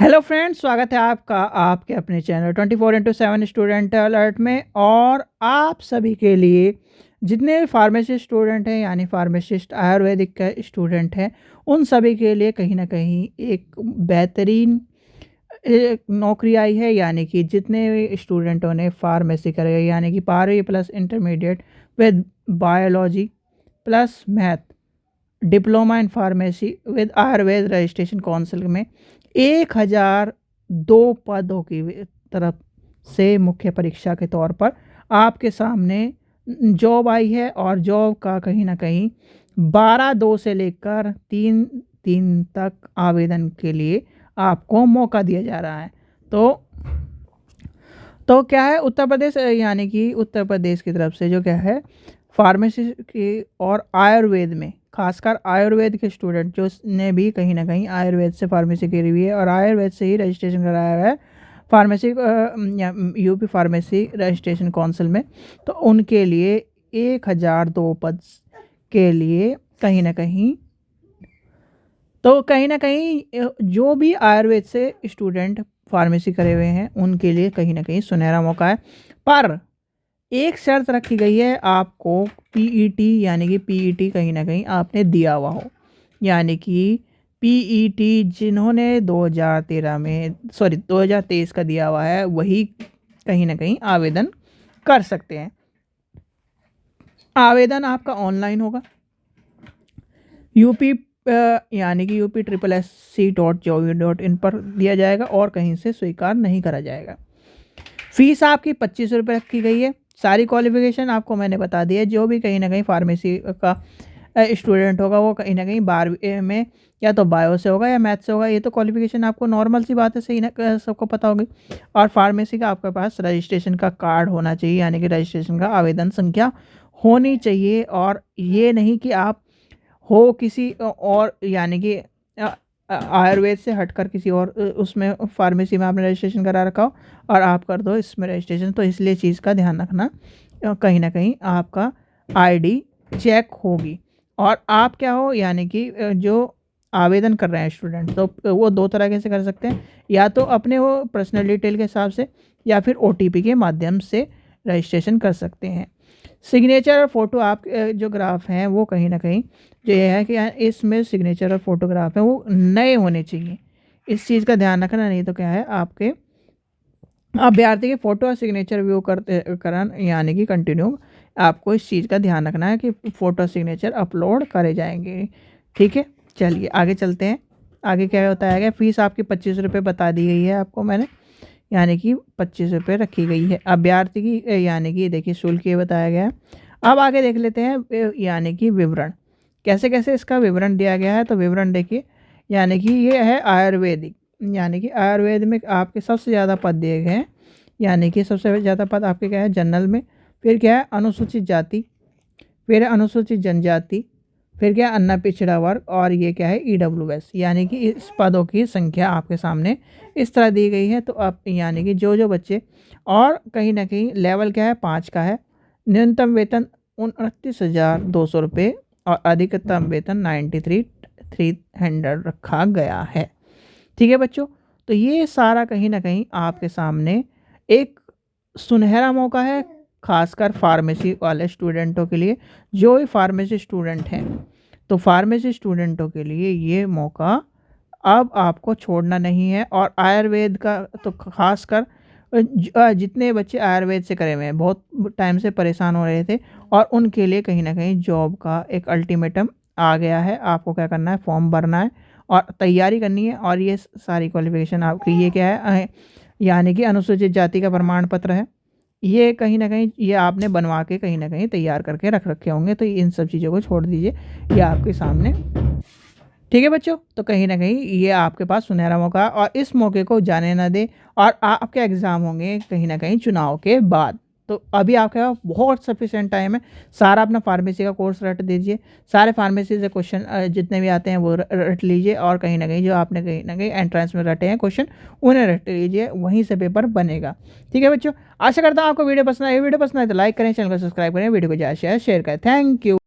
Hello friends, स्वागत है आपका आपके अपने चैनल 24/7 स्टूडेंट अलर्ट में। और आप सभी के लिए जितने भी फार्मेसी स्टूडेंट हैं यानी फार्मासिस्ट आयुर्वेदिक का स्टूडेंट हैं, उन सभी के लिए कहीं ना कहीं एक बेहतरीन एक नौकरी आई है। यानी कि जितने भी स्टूडेंटों ने फार्मेसी करे यानी कि 12वीं plus intermediate with biology plus math diploma in pharmacy with Ayurveda registration council में 1002 पदों की तरफ से मुख्य परीक्षा के तौर पर आपके सामने जॉब आई है। और जॉब का कहीं ना कहीं 12/2 से लेकर 3/3 तक आवेदन के लिए आपको मौका दिया जा रहा है। तो क्या है, उत्तर प्रदेश यानी कि उत्तर प्रदेश की तरफ से जो क्या है फार्मेसी की और आयुर्वेद में खासकर आयुर्वेद के स्टूडेंट जो ने भी कहीं ना कहीं आयुर्वेद से फार्मेसी करी हुई है और आयुर्वेद से ही रजिस्ट्रेशन कराया हुआ है pharmacy UP pharmacy registration council में, तो उनके लिए 1002 पद के लिए कहीं ना कहीं जो भी आयुर्वेद से स्टूडेंट फार्मेसी करे हुए हैं उनके लिए कहीं ना कहीं सुनहरा मौका है। पर एक शर्त रखी गई है, आपको पीईटी यानी कि पीईटी कहीं ना कहीं आपने दिया हुआ हो। यानी कि पीईटी जिन्होंने 2023 का दिया हुआ है वही कहीं ना कहीं आवेदन कर सकते हैं। आवेदन आपका ऑनलाइन होगा, यूपी यानी कि UP/SSC.gov.in पर दिया जाएगा और कहीं से स्वीकार नहीं करा जाएगा। फीस आपकी 25 रुपये रखी गई है। सारी क्वालिफिकेशन आपको मैंने बता दी है। जो भी कहीं ना कहीं फार्मेसी का स्टूडेंट होगा वो कहीं ना कहीं 12वीं में या तो बायो से होगा या मैथ से होगा। ये तो क्वालिफिकेशन आपको नॉर्मल सी बात है, सही ना, सबको पता होगी। और फार्मेसी का आपके पास रजिस्ट्रेशन का कार्ड होना चाहिए यानी कि रजिस्ट्रेशन का आवेदन संख्या होनी चाहिए। और ये नहीं कि आप हो किसी और यानी कि आयुर्वेद से हटकर किसी और उसमें फार्मेसी में आपने रजिस्ट्रेशन करा रखा हो और आप कर दो इसमें रजिस्ट्रेशन। तो इसलिए चीज़ का ध्यान रखना, कहीं ना कहीं आपका आईडी चेक होगी। और आप क्या हो यानी कि जो आवेदन कर रहे हैं स्टूडेंट, तो वो दो तरीके से कर सकते हैं, या तो अपने वो पर्सनल डिटेल के हिसाब से या फिर OTP के माध्यम से रजिस्ट्रेशन कर सकते हैं। सिग्नेचर और फोटो आप जो ग्राफ हैं वो कहीं ना कहीं जो ये है कि इसमें सिग्नेचर और फोटोग्राफ है वो नए होने चाहिए। इस चीज़ का ध्यान रखना, नहीं तो क्या है आपके अभ्यर्थी के फ़ोटो और सिग्नेचर व्यू करते करन यानी कि कंटिन्यू आपको इस चीज़ का ध्यान रखना है कि फ़ोटो सिग्नेचर अपलोड करे जाएंगे। ठीक है, चलिए आगे चलते हैं। आगे क्या होता है, फीस आपकी 25 रुपये बता दी गई है आपको मैंने, यानी कि 25 रुपये रखी गई है अभ्यर्थी की। यानी कि देखिए शुल्क ये बताया गया है। अब आगे देख लेते हैं यानी कि विवरण कैसे कैसे इसका विवरण दिया गया है। तो विवरण देखिए, यानी कि ये है आयुर्वेदिक, यानी कि आयुर्वेद में आपके सबसे ज़्यादा पद दिए गए हैं। यानी कि सबसे ज़्यादा पद आपके क्या है जनरल में, फिर क्या है अनुसूचित जाति, फिर है अनुसूचित जनजाति, फिर क्या है अन्ना पिछड़ा वर्ग, और ये क्या है EWS। यानी कि इस पदों की संख्या आपके सामने इस तरह दी गई है। तो आप यानी कि जो बच्चे, और कहीं ना कहीं लेवल क्या है 5 का है। न्यूनतम वेतन 29,200 रुपये और अधिकतम वेतन 93,300 रखा गया है। ठीक है बच्चों, तो ये सारा कहीं ना कहीं आपके सामने एक सुनहरा मौका है खासकर फार्मेसी वाले स्टूडेंटों के लिए। जो भी फार्मेसी स्टूडेंट हैं, तो फार्मेसी स्टूडेंटों के लिए ये मौका अब आपको छोड़ना नहीं है। और आयुर्वेद का तो खासकर जितने बच्चे आयुर्वेद से करे हुए हैं, बहुत टाइम से परेशान हो रहे थे, और उनके लिए कहीं ना कहीं जॉब का एक अल्टीमेटम आ गया है। आपको क्या करना है, फॉर्म भरना है और तैयारी करनी है। और ये सारी क्वालिफिकेशन आपकी ये क्या है यानी कि अनुसूचित जाति का प्रमाण पत्र है। ये कहीं न कहीं ये आपने बनवा के कहीं न कहीं तैयार करके रख रखे होंगे, तो इन सब चीज़ों को छोड़ दीजिए, ये आपके सामने। ठीक है बच्चों, तो कहीं न कहीं ये आपके पास सुनहरा मौका है और इस मौके को जाने ना दें। और आपके एग्ज़ाम होंगे कहीं न कहीं चुनाव के बाद, तो अभी आपके पास बहुत सफिशिएंट टाइम है। सारा अपना फार्मेसी का कोर्स रट दीजिए, सारे फार्मेसी से क्वेश्चन जितने भी आते हैं वो रट लीजिए, और कहीं न कहीं जो आपने कहीं न कहीं एंट्रेंस में रटे हैं क्वेश्चन उन्हें रट लीजिए, वहीं से पेपर बनेगा। ठीक है बच्चों, आशा करता हूँ आपको वीडियो पसंद आई। वीडियो पसंद आए तो लाइक करें, चैनल को सब्सक्राइब करें, वीडियो को ज़्यादा शेयर करें। Thank you.